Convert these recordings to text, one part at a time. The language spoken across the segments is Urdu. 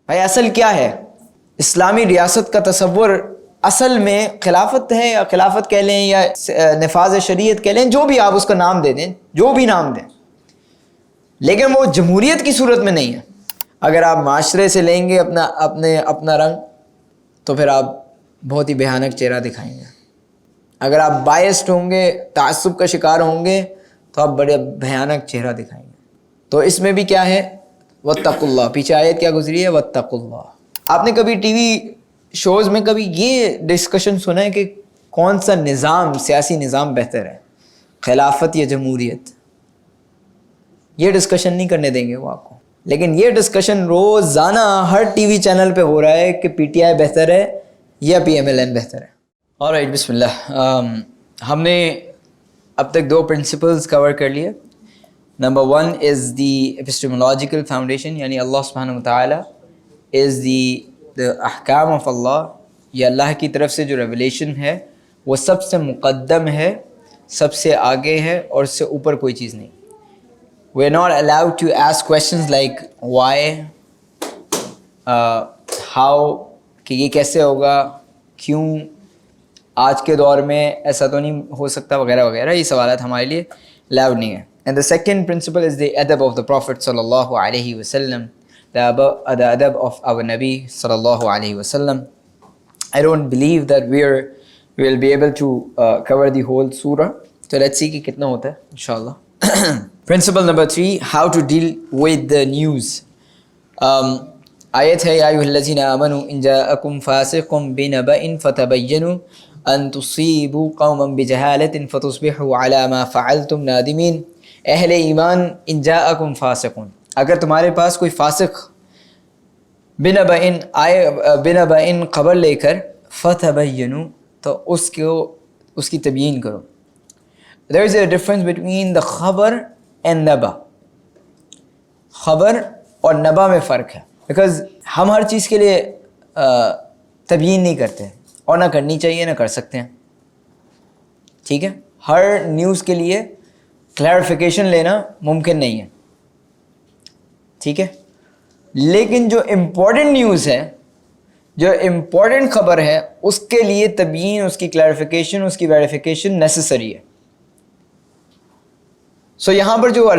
بھائی اصل کیا ہے؟ اسلامی ریاست کا تصور اصل میں خلافت ہے، یا خلافت کہہ لیں یا نفاذ شریعت کہہ لیں، جو بھی آپ اس کا نام دے دیں، جو بھی نام دیں، لیکن وہ جمہوریت کی صورت میں نہیں ہے۔ اگر آپ معاشرے سے لیں گے اپنا رنگ تو پھر آپ بہت ہی بھیانک چہرہ دکھائیں گے۔ اگر آپ بائسڈ ہوں گے، تعصب کا شکار ہوں گے، تو آپ بڑے بھیانک چہرہ دکھائیں گے۔ تو اس میں بھی کیا ہے؟ واتقوا اللہ، پیچھے آیت کیا گزری ہے؟ واتقوا اللہ۔ آپ نے کبھی ٹی وی شوز میں کبھی یہ ڈسکشن سنا ہے کہ کون سا نظام، سیاسی نظام بہتر ہے، خلافت یا جمہوریت؟ یہ ڈسکشن نہیں کرنے دیں گے وہ آپ کو، لیکن یہ ڈسکشن روزانہ ہر ٹی وی چینل پہ ہو رہا ہے کہ پی ٹی آئی بہتر ہے یا پی ایم ایل این بہتر ہے۔ آلرائٹ، بسم اللہ۔ ہم نے اب تک 2 پرنسپلز کور کر لیے۔ نمبر 1 از دی ایپسٹیمولوجیکل فاؤنڈیشن، یعنی اللہ سبحانہ وتعالیٰ از دی احکام آف اللہ، یہ اللہ کی طرف سے جو ریولیشن ہے وہ سب سے مقدم ہے، سب سے آگے ہے، اور اس سے اوپر کوئی چیز نہیں۔ We are not allowed to ask questions like why, how، کہ یہ کیسے ہوگا، کیوں، آج کے دور میں ایسا تو نہیں ہو سکتا، وغیرہ وغیرہ۔ یہ سوالات ہمارے لیے allowed نہیں ہیں۔ And the second principle is the adab of the Prophet sallallahu alaihi wasallam, the adab of our Nabi sallallahu alaihi wasallam. I don't believe that we will be able to cover the whole surah. So let's see کہ کتنا ہوتا ہے انشاءاللہ۔ Principle number 3, how to deal with the news. آیت ہے یا ایھا الذین آمنوا ان جاءکم فاسق بنبأ فتبینوا ان تصیبوا قوما بجہالۃ فتصبحوا علی ما فعلتم نادمین۔ اہل ایمان، ان جاءکم فاسق، اگر تمہارے پاس کوئی فاسق بنبأ آئے، بنبأ خبر لے کر، فتبینوا، تو اس کی تبیین کرو۔ There is a difference between the خبر and نبا۔ خبر اور نبا میں فرق ہے، بیکاز ہم ہر چیز کے لیے تبیین نہیں کرتے، اور نہ کرنی چاہیے، نہ کر سکتے ہیں، ٹھیک ہے؟ ہر نیوز کے لیے کلیریفیکیشن لینا ممکن نہیں ہے، ٹھیک ہے؟ لیکن جو امپورٹنٹ نیوز ہے، جو امپورٹنٹ خبر ہے، اس کے لیے تبیین، اس کی کلیریفیکیشن، اس کی ویریفیکیشن نیسسری ہے۔ سو یہاں پر جو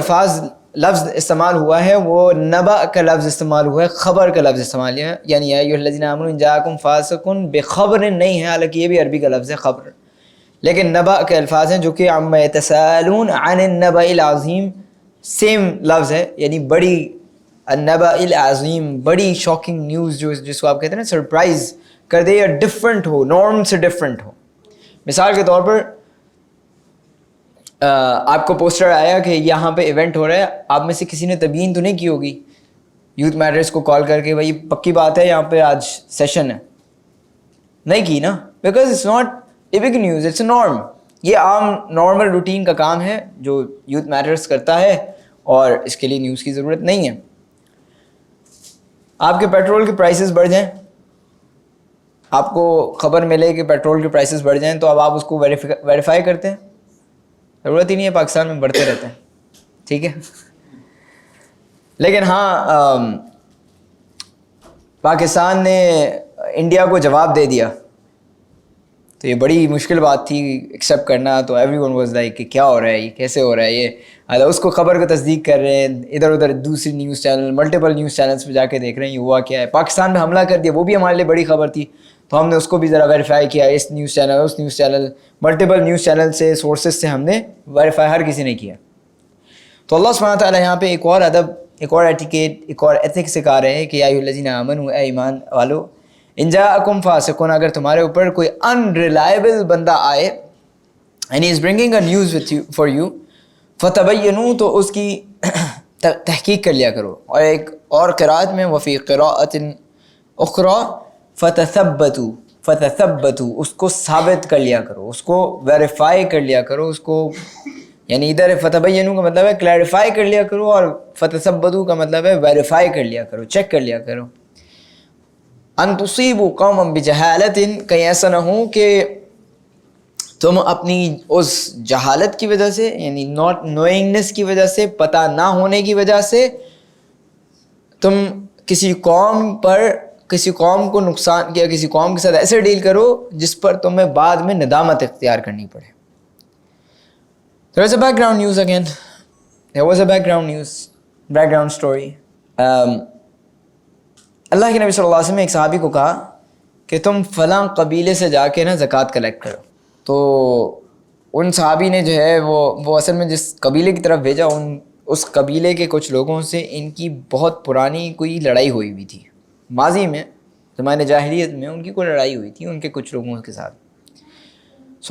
لفظ استعمال ہوا ہے وہ نبأ کا لفظ استعمال ہوا ہے، خبر کا لفظ استعمال ہے، یعنی یا ایھا الذین آمنوا ان جاءکم فاسق بخبر نہیں ہے، حالانکہ یہ بھی عربی کا لفظ ہے خبر، لیکن نبأ کے الفاظ ہیں جو کہ عما یتساءلون عن النبأ العظیم، سیم لفظ ہے، یعنی بڑی النبأ العظیم، بڑی شاکنگ نیوز، جس کو آپ کہتے ہیں نا سرپرائز کر دے، یا ڈفرینٹ ہو، نارم سے ڈفرینٹ ہو۔ مثال کے طور پر آپ کو پوسٹر آیا کہ یہاں پہ ایونٹ ہو رہا ہے، آپ میں سے کسی نے تبیین تو نہیں کی ہوگی یوتھ میٹرز کو کال کر کے، بھائی پکی بات ہے یہاں پہ آج سیشن ہے، نہیں کی نا، because it's not a big news, it's a norm. یہ عام نارمل روٹین کا کام ہے جو یوتھ میٹرز کرتا ہے، اور اس کے لیے نیوز کی ضرورت نہیں ہے۔ آپ کے پیٹرول کے پرائسز بڑھ جائیں، آپ کو خبر ملے کہ پیٹرول کے پرائسز بڑھ جائیں، تو اب آپ اس کو ویریفائی کرتے ہیں؟ ضرورت ہی نہیں ہے، پاکستان میں بڑھتے رہتے ہیں، ٹھیک ہے؟ لیکن ہاں، پاکستان نے انڈیا کو جواب دے دیا، تو یہ بڑی مشکل بات تھی ایکسیپٹ کرنا، تو ایوری ون واز لائک کہ کیا ہو رہا ہے، یہ کیسے ہو رہا ہے، یہ اس کو خبر کو تصدیق کر رہے ہیں، ادھر ادھر دوسری news channel, multiple news channels پہ جا کے دیکھ رہے ہیں یہ ہوا کیا ہے۔ پاکستان میں حملہ کر دیا، وہ بھی ہمارے لیے بڑی خبر تھی، تو ہم نے اس کو بھی ذرا ویریفائی کیا، اس نیوز چینل، اس news channel, multiple news channel سے، سورسز سے ہم نے ویریفائی، ہر کسی نے کیا۔ تو اللہ سبحانہ تعالیٰ یہاں پہ ایک اور ادب، ایک اور ایٹیکیٹ، ایک اور ایتھکس سکھا رہے ہیں کہ یا ایھا الذین آمنوا، اے ایمان والو، ان جاءکم فاسق، اگر تمہارے اوپر کوئی انریلائبل بندہ آئے، and he is bringing a news for you, فتبینوا، تو اس کی تحقیق کر لیا کرو۔ اور ایک اور قرأت میں، وفی قراءۃ اخری فتثبتوا، اس کو ثابت کر لیا کرو، اس کو ویریفائی کر لیا کرو، اس کو، یعنی ادھر فتبینوا کا مطلب ہے کلیریفائی کر لیا کرو، اور فتثبتوا کا مطلب ہے ویریفائی کر لیا کرو، چیک کر لیا کرو۔ ان تصیبوا قوما بجہالۃ، کہیں ایسا نہ ہو کہ تم اپنی اس جہالت کی وجہ سے، یعنی ناٹ نوئنگنس کی وجہ سے، پتہ نہ ہونے کی وجہ سے، تم کسی قوم کو نقصان کیا، کسی قوم کے ساتھ ایسے ڈیل کرو جس پر تمہیں بعد میں ندامت اختیار کرنی پڑے. There was a background news again. There was a background story. اللہ کے نبی صلی اللہ علیہ وسلم نے ایک صحابی کو کہا کہ تم فلاں قبیلے سے جا کے نا زکوٰۃ کلیکٹ کرو. تو ان صحابی نے جو ہے وہ اصل میں جس قبیلے کی طرف بھیجا، اس قبیلے کے کچھ لوگوں سے ان کی بہت پرانی کوئی لڑائی ہوئی تھی. ماضی میں زمانے جاہلیت میں ان کی کوئی لڑائی ہوئی تھی ان کے کچھ لوگوں کے ساتھ.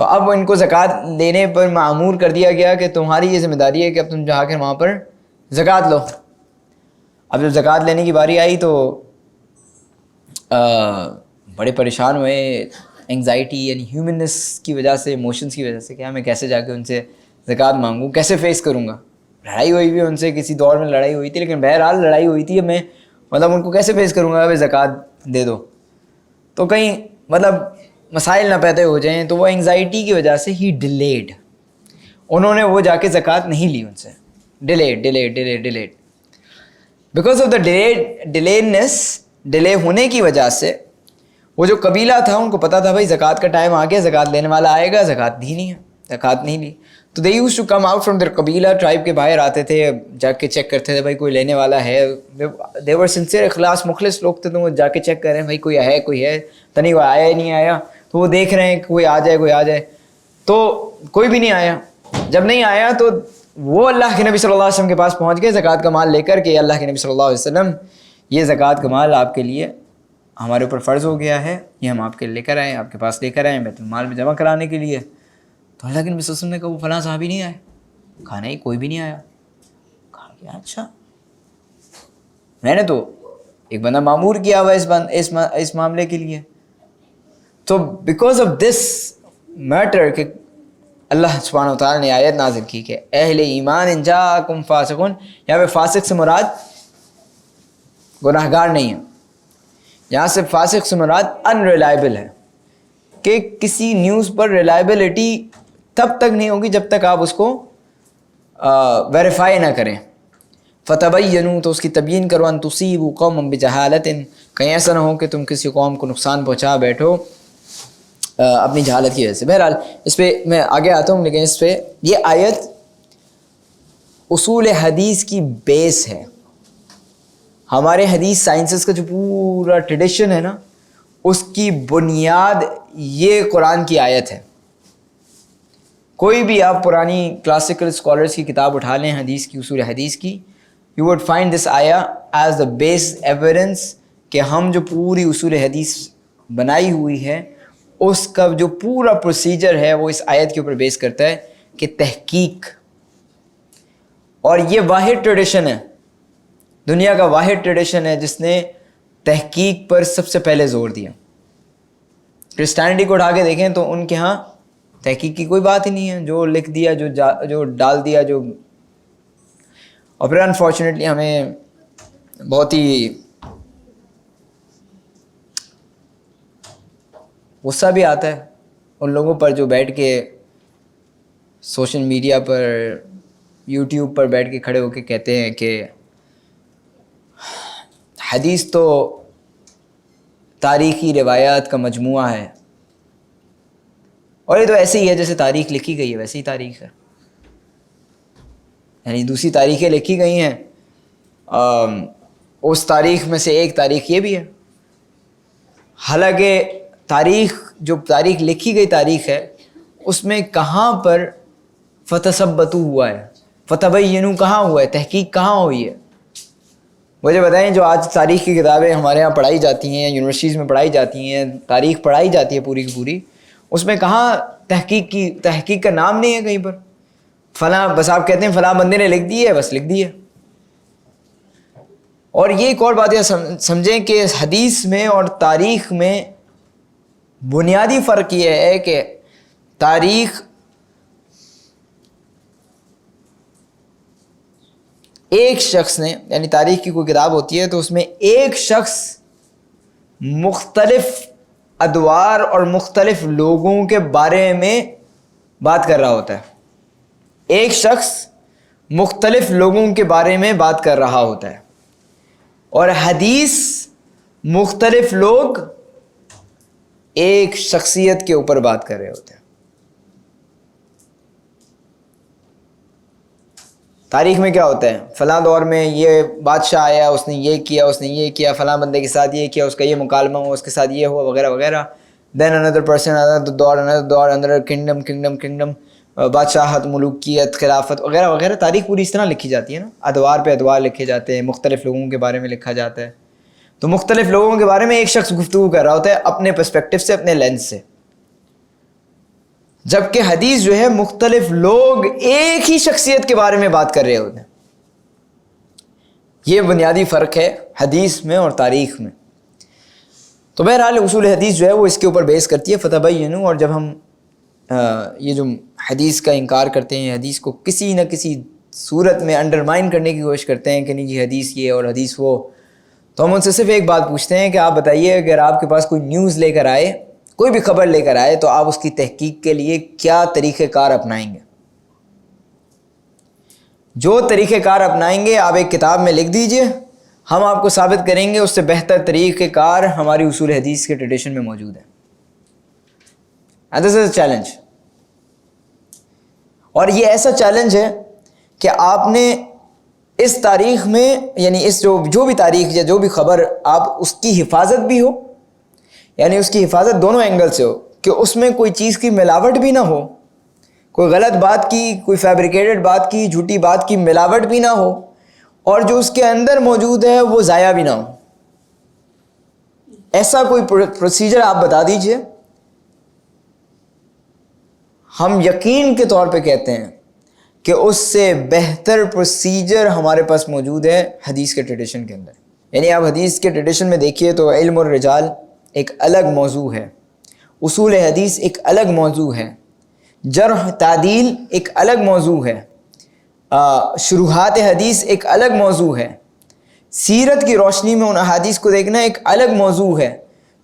اب ان کو زکوٰۃ لینے پر معمور کر دیا گیا کہ تمہاری یہ ذمہ داری ہے کہ اب تم جا کے وہاں پر زکوٰۃ لو. اب جب زکوٰۃ لینے کی باری آئی تو بڑے پریشان ہوئے، انگزائٹی یعنی ہیومنس کی وجہ سے، ایموشنس کی وجہ سے، کیا میں کیسے جا کے ان سے زکوٰۃ مانگوں، کیسے فیس کروں گا. لڑائی ہوئی بھی ان سے، کسی دور میں لڑائی ہوئی تھی، لیکن بہرحال لڑائی ہوئی تھی. میں ان کو کیسے فیس کروں گا، زکوٰۃ دے دو تو کہیں مسائل نہ پیدا ہو جائیں. تو وہ انگزائٹی کی وجہ سے ہی ڈیلیڈ، انہوں نے وہ جا کے زکوٰۃ نہیں لی ان سے. Delayed because of the delay ہونے کی وجہ سے وہ جو قبیلہ تھا ان کو پتا تھا بھائی زکوٰۃ کا ٹائم آ گیا، زکوٰۃ لینے والا آئے گا، زکوٰۃ دی نہیں ہے، زکوٰۃ نہیں لی. تو they used to come out from their قبیلہ، ٹرائب کے باہر آتے تھے، جا کے چیک کرتے تھے بھائی کوئی لینے والا ہے. دے ور سنسیئر، اخلاص مخلص لوگ تھے، تو وہ جا کے چیک کر رہے ہیں بھائی کوئی ہے تو نہیں، وہ آیا ہی نہیں آیا. تو وہ دیکھ رہے ہیں کہ کوئی آ جائے. تو کوئی بھی نہیں آیا. جب نہیں آیا تو وہ اللہ کے نبی صلی اللہ علیہ وسلم کے پاس پہنچ گئے زکوٰۃ کا مال لے کر کہ اللہ کے نبی صلی اللہ علیہ وسلم یہ زکوٰۃ کا مال آپ کے لیے ہمارے اوپر فرض ہو گیا ہے، یہ ہم آپ کے لے کر آئے، آپ کے پاس لے کر آئے بیت المال میں جمع کرانے کے لیے. تو اللہ کے نبی صلی اللہ علیہ وسلم نے کہا وہ فلاں صحابی نہیں آئے. کہا نہیں، کوئی بھی نہیں آیا. کہا کہ اچھا، میں نے تو ایک بندہ معمور کیا ہوا اس معاملے کے لیے. تو بیکاز آف دس میٹر کہ اللہ سبحانہ وتعالیٰ نے آیت نازل کی کہ اہل ایمان ان جاءکم فاسقون، یہاں پہ فاسق سے مراد گناہگار نہیں ہے، یہاں سے فاسق سے مراد ان ریلائبل ہے، کہ کسی نیوز پر ریلائبلٹی تب تک نہیں ہوگی جب تک آپ اس کو ویریفائی نہ کریں. فتبینوا، تو اس کی تبیین کرو، ان تصیبوا قوما بجہالۃ، کہیں ایسا نہ ہو کہ تم کسی قوم کو نقصان پہنچا بیٹھو اپنی جہالت کی وجہ سے. بہرحال اس پہ میں آگے آتا ہوں، لیکن اس پہ یہ آیت اصول حدیث کی بیس ہے. ہمارے حدیث سائنسز کا جو پورا ٹریڈیشن ہے نا، اس کی بنیاد یہ قرآن کی آیت ہے. کوئی بھی آپ پرانی کلاسیکل اسکالرس کی کتاب اٹھا لیں حدیث کی، اصول حدیث کی، یو وڈ فائنڈ دس آیا ایز دا بیس ایویڈنس کہ ہم جو پوری اصول حدیث بنائی ہوئی ہے اس کا جو پورا پروسیجر ہے وہ اس آیت کے اوپر بیس کرتا ہے کہ تحقیق. اور یہ واحد ٹریڈیشن ہے، دنیا کا واحد ٹریڈیشن ہے جس نے تحقیق پر سب سے پہلے زور دیا. کرسچینٹی کو اٹھا کے دیکھیں تو ان کے ہاں تحقیق کی کوئی بات ہی نہیں ہے، جو لکھ دیا، جو ڈال دیا، جو. اور پھر انفارچونیٹلی ہمیں بہت ہی غصہ بھی آتا ہے ان لوگوں پر جو بیٹھ کے سوشل میڈیا پر، یوٹیوب پر بیٹھ کے کھڑے ہو کے کہتے ہیں کہ حدیث تو تاریخی روایات کا مجموعہ ہے، اور یہ تو ایسے ہی ہے جیسے تاریخ لکھی گئی ہے ویسے ہی تاریخ ہے. یعنی دوسری تاریخیں لکھی گئی ہیں، اس تاریخ میں سے ایک تاریخ یہ بھی ہے. حالانکہ جو تاریخ لکھی گئی تاریخ ہے اس میں کہاں پر فتثبتوا ہوا ہے، فتبینوا کہاں ہوا ہے، تحقیق کہاں ہوئی ہے. مجھے بتائیں جو آج تاریخ کی کتابیں ہمارے ہاں پڑھائی جاتی ہیں، یونیورسٹیز میں پڑھائی جاتی ہیں، تاریخ پڑھائی جاتی ہے پوری کی پوری، اس میں کہاں تحقیق کا نام نہیں ہے کہیں پر. فلاں بس آپ کہتے ہیں فلاں بندے نے لکھ دی ہے، بس لکھ دی ہے. اور یہ ایک اور بات یہ سمجھیں کہ حدیث میں اور تاریخ میں بنیادی فرق یہ ہے کہ تاریخ ایک شخص نے، یعنی تاریخ کی کوئی کتاب ہوتی ہے تو اس میں ایک شخص مختلف ادوار اور مختلف لوگوں کے بارے میں بات کر رہا ہوتا ہے. ایک شخص مختلف لوگوں کے بارے میں بات کر رہا ہوتا ہے. اور حدیث مختلف لوگ ایک شخصیت کے اوپر بات کر رہے ہوتے ہیں. تاریخ میں کیا ہوتا ہے؟ فلاں دور میں یہ بادشاہ آیا، اس نے یہ کیا، اس نے یہ کیا، فلاں بندے کے ساتھ یہ کیا، اس کا یہ مکالمہ ہوا، اس کے ساتھ یہ ہوا، وغیرہ وغیرہ. دین اندر پرسن، another دور، اندر کنگڈم، بادشاہت، ملوکیت، خلافت، وغیرہ وغیرہ. تاریخ پوری اس طرح لکھی جاتی ہے نا، ادوار پہ ادوار لکھے جاتے ہیں، مختلف لوگوں کے بارے میں لکھا جاتا ہے. تو مختلف لوگوں کے بارے میں ایک شخص گفتگو کر رہا ہوتا ہے اپنے پرسپیکٹو سے، اپنے لینس سے. جبکہ حدیث جو ہے مختلف لوگ ایک ہی شخصیت کے بارے میں بات کر رہے ہوتے ہیں. یہ بنیادی فرق ہے حدیث میں اور تاریخ میں. تو بہرحال اصول حدیث جو ہے وہ اس کے اوپر بیس کرتی ہے فتبینوا. اور جب ہم یہ جو حدیث کا انکار کرتے ہیں، حدیث کو کسی نہ کسی صورت میں انڈرمائن کرنے کی کوشش کرتے ہیں کہ نہیں جی حدیث یہ اور حدیث وہ، تو ہم ان سے صرف ایک بات پوچھتے ہیں کہ آپ بتائیے اگر آپ کے پاس کوئی نیوز لے کر آئے، کوئی بھی خبر لے کر آئے، تو آپ اس کی تحقیق کے لیے کیا طریقہ کار اپنائیں گے؟ جو طریقہ کار اپنائیں گے آپ ایک کتاب میں لکھ دیجئے، ہم آپ کو ثابت کریں گے اس سے بہتر طریقہ کار ہماری اصول حدیث کے ٹریڈیشن میں موجود ہے. دس از اے چیلنج. اور یہ ایسا چیلنج ہے کہ آپ نے اس تاریخ میں، یعنی اس جو بھی تاریخ یا جو بھی خبر، آپ اس کی حفاظت بھی ہو، یعنی اس کی حفاظت دونوں اینگل سے ہو کہ اس میں کوئی چیز کی ملاوٹ بھی نہ ہو، کوئی غلط بات کی، کوئی فیبریکیٹڈ بات کی، جھوٹی بات کی ملاوٹ بھی نہ ہو، اور جو اس کے اندر موجود ہے وہ ضائع بھی نہ ہو. ایسا کوئی پروسیجر آپ بتا دیجئے. ہم یقین کے طور پہ کہتے ہیں کہ اس سے بہتر پروسیجر ہمارے پاس موجود ہے حدیث کے ٹریڈیشن کے اندر. یعنی آپ حدیث کے ٹریڈیشن میں دیکھیے تو علم الرجال ایک الگ موضوع ہے، اصول حدیث ایک الگ موضوع ہے، جرح تعدیل ایک الگ موضوع ہے، شروحات حدیث ایک الگ موضوع ہے، سیرت کی روشنی میں ان احادیث کو دیکھنا ایک الگ موضوع ہے،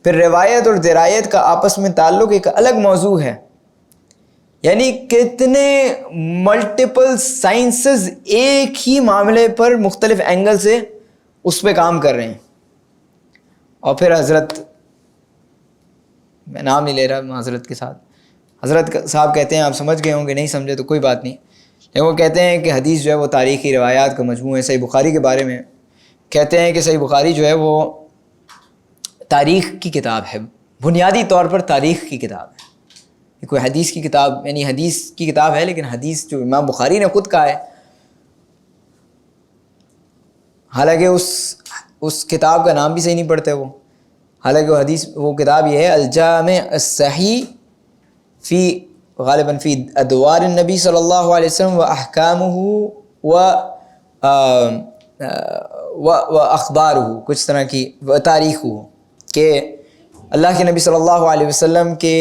پھر روایت اور درایت کا آپس میں تعلق ایک الگ موضوع ہے. یعنی کتنے ملٹیپل سائنسز ایک ہی معاملے پر مختلف اینگل سے اس پہ کام کر رہے ہیں. اور پھر حضرت، میں نام نہیں لے رہا حضرت کے ساتھ، حضرت صاحب کہتے ہیں، آپ سمجھ گئے ہوں گے، نہیں سمجھے تو کوئی بات نہیں، لیکن وہ کہتے ہیں کہ حدیث جو ہے وہ تاریخی روایات کا مجموعہ ہے. صحیح بخاری کے بارے میں کہتے ہیں کہ صحیح بخاری جو ہے وہ تاریخ کی کتاب ہے، بنیادی طور پر تاریخ کی کتاب ہے. کوئی حدیث کی کتاب، یعنی حدیث کی کتاب ہے لیکن حدیث جو امام بخاری نے خود کہا ہے، حالانکہ اس کتاب کا نام بھی صحیح نہیں پڑھتے وہ، حالانکہ وہ حدیث، وہ کتاب یہ ہے الجامع الصحیح فی غالباً فی ادوار النبی صلی اللہ علیہ وسلم و احکامہ و اخبارہ، کچھ طرح کی و تاریخہ، کہ اللہ کے نبی صلی اللہ علیہ وسلم کے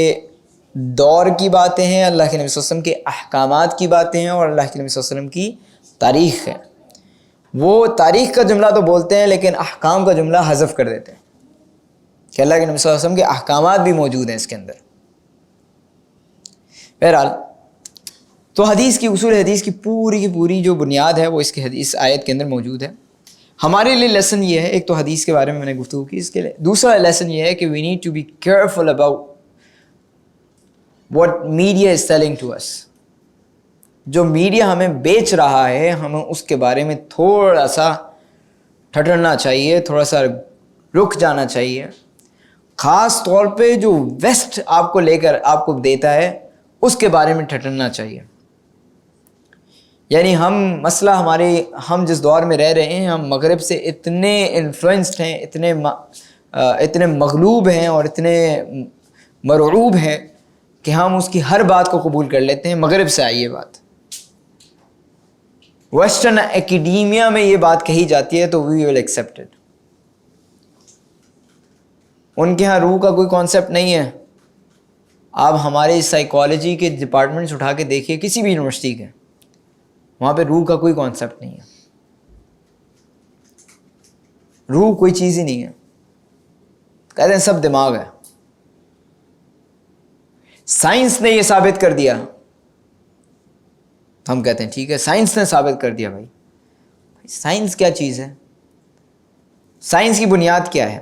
دور کی باتیں ہیں، اللہ کے نبی صلی اللہ علیہ وسلم کے احکامات کی باتیں ہیں، اور اللہ کے نبی صلی اللہ علیہ وسلم کی تاریخ ہے. وہ تاریخ کا جملہ تو بولتے ہیں لیکن احکام کا جملہ حذف کر دیتے ہیں کہ اللہ کے نبی صلی اللہ علیہ وسلم کے احکامات بھی موجود ہیں اس کے اندر. بہرحال تو حدیث کی، اصول حدیث کی پوری جو بنیاد ہے وہ اس کی حدیث آیت کے اندر موجود ہے. ہمارے لیے لیسن یہ ہے، ایک تو حدیث کے بارے میں نے گفتگو کی، اس کے لیے دوسرا لیسن یہ ہے کہ we need to be careful about what media is selling to us. جو میڈیا ہمیں بیچ رہا ہے ہمیں اس کے بارے میں تھوڑا سا ٹھٹرنا چاہیے، تھوڑا سا رک جانا چاہیے. خاص طور پہ جو ویسٹ آپ کو لے کر آپ کو دیتا ہے اس کے بارے میں ٹھٹرنا چاہیے. یعنی مسئلہ ہم جس دور میں رہ رہے ہیں، ہم مغرب سے اتنے انفلوئنسڈ ہیں، اتنے مغلوب ہیں اور اتنے مرعوب ہیں کہ ہم اس کی ہر بات کو قبول کر لیتے ہیں. مغرب سے آئی یہ بات، ویسٹرن ایکیڈیمیا میں یہ بات کہی جاتی ہے تو وی ول ایکسیپٹ اٹ. ان کے ہاں روح کا کوئی کانسیپٹ نہیں ہے. آپ ہمارے سائیکالوجی کے ڈپارٹمنٹس اٹھا کے دیکھیے کسی بھی یونیورسٹی کے، وہاں پہ روح کا کوئی کانسیپٹ نہیں ہے. روح کوئی چیز ہی نہیں ہے، کہتے ہیں سب دماغ ہے. سائنس نے یہ ثابت کر دیا، ہم کہتے ہیں ٹھیک ہے سائنس نے ثابت کر دیا. بھائی سائنس کیا چیز ہے؟ سائنس کی بنیاد کیا ہے؟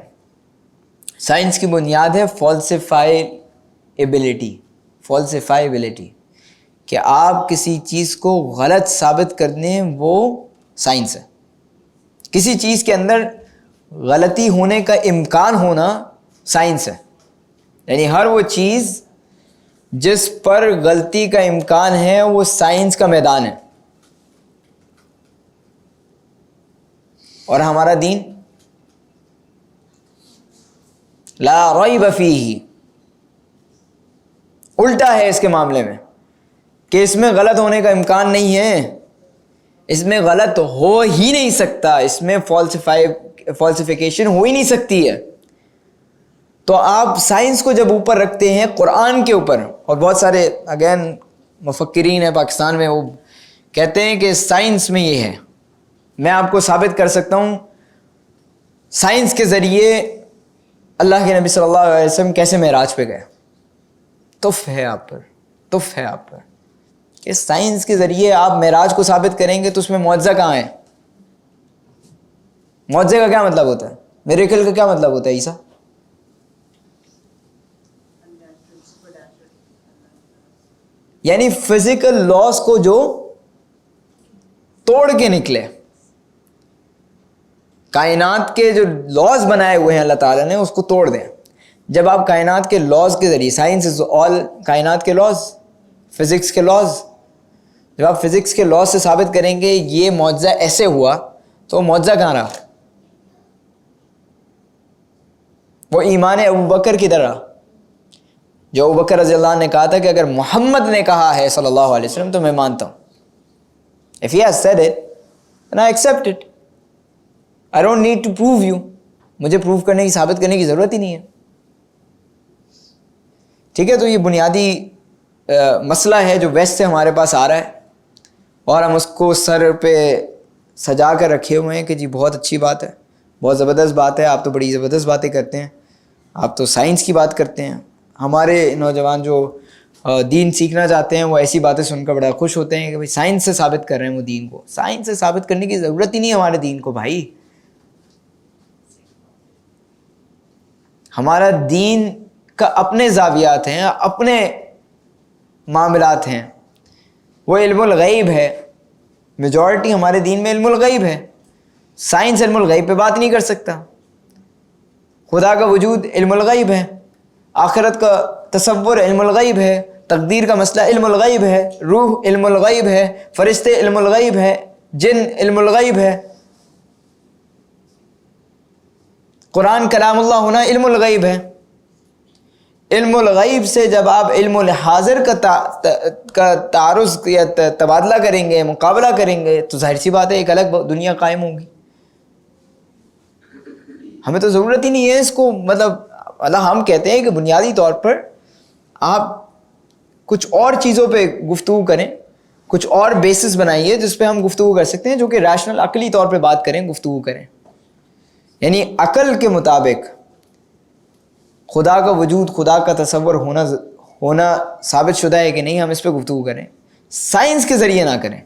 سائنس کی بنیاد ہے فالسیفائیبلٹی، کہ آپ کسی چیز کو غلط ثابت کر دیں، وہ سائنس ہے۔ کسی چیز کے اندر غلطی ہونے کا امکان ہونا سائنس ہے، یعنی ہر وہ چیز جس پر غلطی کا امکان ہے وہ سائنس کا میدان ہے۔ اور ہمارا دین لا ریب فیہ، الٹا ہے اس کے معاملے میں، کہ اس میں غلط ہونے کا امکان نہیں ہے، اس میں غلط ہو ہی نہیں سکتا، اس میں فالسیفیکیشن ہو ہی نہیں سکتی ہے۔ تو آپ سائنس کو جب اوپر رکھتے ہیں قرآن کے اوپر، اور بہت سارے اگین مفکرین ہیں پاکستان میں، وہ کہتے ہیں کہ سائنس میں یہ ہے، میں آپ کو ثابت کر سکتا ہوں سائنس کے ذریعے اللہ کے نبی صلی اللہ علیہ وسلم کیسے معراج پہ گئے۔ تف ہے آپ پر کہ سائنس کے ذریعے آپ معراج کو ثابت کریں گے تو اس میں معجزہ کہاں ہے؟ معجزے کا کیا مطلب ہوتا ہے؟ میریکل کا کیا مطلب ہوتا ہے عیسیٰ؟ یعنی فزیکل لاز کو جو توڑ کے نکلے، کائنات کے جو لاز بنائے ہوئے ہیں اللہ تعالیٰ نے اس کو توڑ دیں۔ جب آپ کائنات کے لاز کے ذریعے، سائنس از آل کائنات کے لاز، فزکس کے لاز، جب آپ فزکس کے لاز سے ثابت کریں گے یہ معجزہ ایسے ہوا، تو معجزہ کہاں رہا؟ وہ ایمان ابوبکر کی طرح، جو ابوبکر رضی اللہ عنہ نے کہا تھا کہ اگر محمد نے کہا ہے صلی اللہ علیہ وسلم تو میں مانتا ہوں۔ If he has said it, then I accept it. I don't need to prove you. مجھے پروف کرنے کی، ثابت کرنے کی ضرورت ہی نہیں ہے۔ ٹھیک ہے، تو یہ بنیادی مسئلہ ہے جو ویسٹ سے ہمارے پاس آ رہا ہے، اور ہم اس کو سر پہ سجا کر رکھے ہوئے ہیں کہ جی بہت اچھی بات ہے، بہت زبردست بات ہے، آپ تو بڑی زبردست باتیں کرتے ہیں، آپ تو سائنس کی بات کرتے ہیں۔ ہمارے نوجوان جو دین سیکھنا چاہتے ہیں وہ ایسی باتیں سن کر بڑا خوش ہوتے ہیں کہ بھائی سائنس سے ثابت کر رہے ہیں وہ دین کو۔ سائنس سے ثابت کرنے کی ضرورت ہی نہیں ہمارے دین کو بھائی۔ ہمارا دین کا اپنے زاویات ہیں، اپنے معاملات ہیں، وہ علم الغیب ہے۔ میجورٹی ہمارے دین میں علم الغیب ہے۔ سائنس علم الغیب پہ بات نہیں کر سکتا۔ خدا کا وجود علم الغیب ہے، آخرت کا تصور علم الغیب ہے، تقدیر کا مسئلہ علم الغیب ہے، روح علم الغیب ہے، فرشتے علم الغیب ہے، جن علم الغیب ہے، قرآن کلام اللہ ہونا علم الغیب ہے۔ علم الغیب سے جب آپ علم الحاضر کا تعارض یا تبادلہ کریں گے، مقابلہ کریں گے، تو ظاہر سی بات ہے ایک الگ دنیا قائم ہوگی۔ ہمیں تو ضرورت ہی نہیں ہے اس کو، مطلب ہم کہتے ہیں کہ بنیادی طور پر آپ کچھ اور چیزوں پہ گفتگو کریں، کچھ اور بیسس بنائیے جس پہ ہم گفتگو کر سکتے ہیں، جو کہ ریشنل عقلی طور پہ بات کریں، گفتگو کریں، یعنی عقل کے مطابق خدا کا وجود، خدا کا تصور ہونا ثابت شدہ ہے کہ نہیں، ہم اس پہ گفتگو کریں، سائنس کے ذریعے نہ کریں۔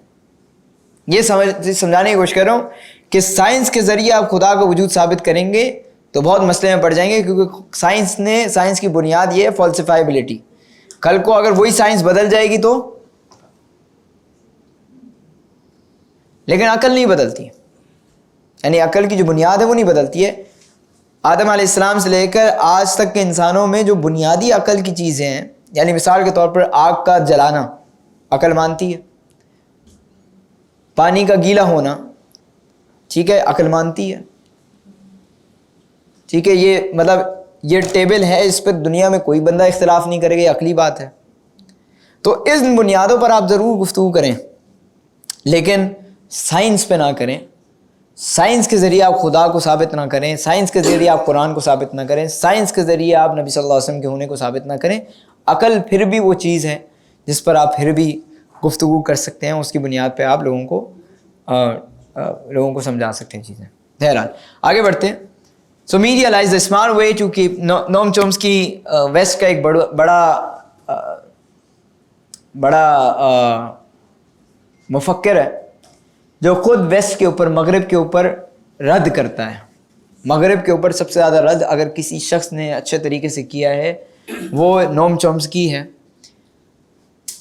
یہ سمجھانے کی کوشش کر رہا ہوں کہ سائنس کے ذریعے آپ خدا کا وجود ثابت کریں گے تو بہت مسئلے میں پڑ جائیں گے، کیونکہ سائنس کی بنیاد یہ ہے فالسیفائیبلٹی۔ کل کو اگر وہی سائنس بدل جائے گی تو، لیکن عقل نہیں بدلتی، یعنی عقل کی جو بنیاد ہے وہ نہیں بدلتی ہے۔ آدم علیہ السلام سے لے کر آج تک کے انسانوں میں جو بنیادی عقل کی چیزیں ہیں، یعنی مثال کے طور پر آگ کا جلانا عقل مانتی ہے، پانی کا گیلا ہونا ٹھیک ہے عقل مانتی ہے، ٹھیک ہے، یہ مطلب یہ ٹیبل ہے، اس پہ دنیا میں کوئی بندہ اختلاف نہیں کرے گا، یہ عقلی بات ہے۔ تو ان بنیادوں پر آپ ضرور گفتگو کریں، لیکن سائنس پہ نہ کریں۔ سائنس کے ذریعے آپ خدا کو ثابت نہ کریں، سائنس کے ذریعے آپ قرآن کو ثابت نہ کریں، سائنس کے ذریعے آپ نبی صلی اللہ علیہ وسلم کے ہونے کو ثابت نہ کریں۔ عقل پھر بھی وہ چیز ہے جس پر آپ پھر بھی گفتگو کر سکتے ہیں، اس کی بنیاد پہ آپ لوگوں کو سمجھا سکتے ہیں چیزیں۔ بہرحال آگے بڑھتے ہیں۔ So media lies the smart way to keep, Noam Chomsky west کا ایک بڑا مفکر ہے جو خود ویسٹ کے اوپر، مغرب کے اوپر رد کرتا ہے، مغرب کے اوپر سب سے زیادہ رد اگر کسی شخص نے اچھے طریقے سے کیا ہے وہ نوم چومسکی ہے.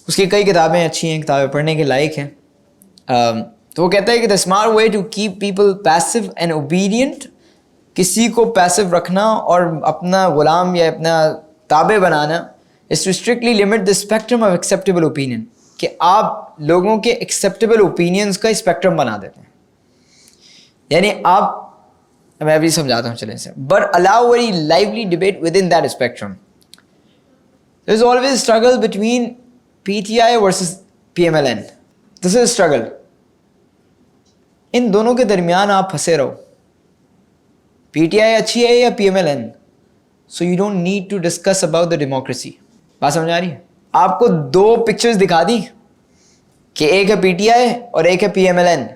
اس کی کئی کتابیں اچھی ہیں, کتابیں پڑھنے کے لائق ہیں. تو وہ کہتا ہے کہ the smart way to keep people passive and obedient, کسی کو پیسو رکھنا اور اپنا غلام یا اپنا تابع بنانا, is to strictly limit the spectrum of acceptable opinion, کہ آپ لوگوں کے ایکسیپٹیبل اوپینینس کا اسپیکٹرم بنا دیتے ہیں. یعنی آپ, میں ابھی سمجھاتا ہوں چلیں سے, but allow very lively debate within that spectrum. There is always struggle between PTI versus PMLN. This is struggle. ان دونوں کے درمیان آپ پھنسے رہو, PTI اچھی ہے یا PMLN, so you don't need to discuss about the democracy. بات سمجھ آ رہی ہے؟ آپ کو دو پکچرز دکھا دی کہ ایک ہے PTI اور ایک ہے PMLN.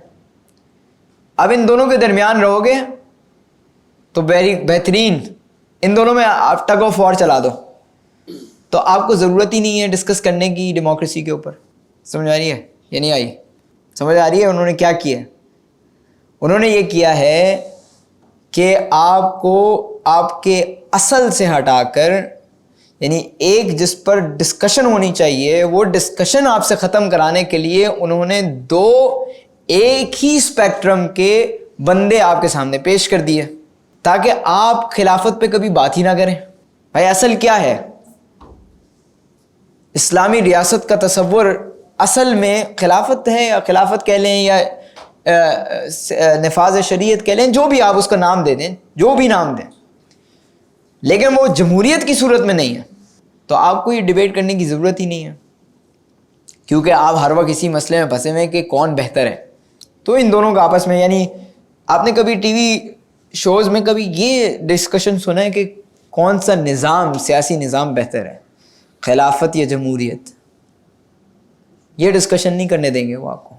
اب ان دونوں کے درمیان رہو گے تو بہترین, ان دونوں میں آپ ٹگ آف وار چلا دو, تو آپ کو ضرورت ہی نہیں ہے ڈسکس کرنے کی ڈیموکریسی کے اوپر. سمجھ آ رہی ہے یا نہیں آئی؟ سمجھ آ رہی ہے انہوں نے کیا کیا؟ انہوں نے یہ کیا ہے کہ آپ کو آپ کے اصل سے ہٹا کر, یعنی ایک جس پر ڈسکشن ہونی چاہیے وہ ڈسکشن آپ سے ختم کرانے کے لیے انہوں نے دو ایک ہی اسپیکٹرم کے بندے آپ کے سامنے پیش کر دیے تاکہ آپ خلافت پہ کبھی بات ہی نہ کریں. بھائی اصل کیا ہے؟ اسلامی ریاست کا تصور اصل میں خلافت ہے, یا خلافت کہہ لیں یا نفاذ شریعت کہہ لیں, جو بھی آپ اس کا نام دے دیں, جو بھی نام دیں, لیکن وہ جمہوریت کی صورت میں نہیں ہے. تو آپ کو یہ ڈیبیٹ کرنے کی ضرورت ہی نہیں ہے, کیونکہ آپ ہر وقت اسی مسئلے میں پھنسے ہوئے کہ کون بہتر ہے. تو ان دونوں کا آپس میں, یعنی آپ نے کبھی ٹی وی شوز میں کبھی یہ ڈسکشن سنا ہے کہ کون سا نظام, سیاسی نظام بہتر ہے, خلافت یا جمہوریت؟ یہ ڈسکشن نہیں کرنے دیں گے وہ آپ کو.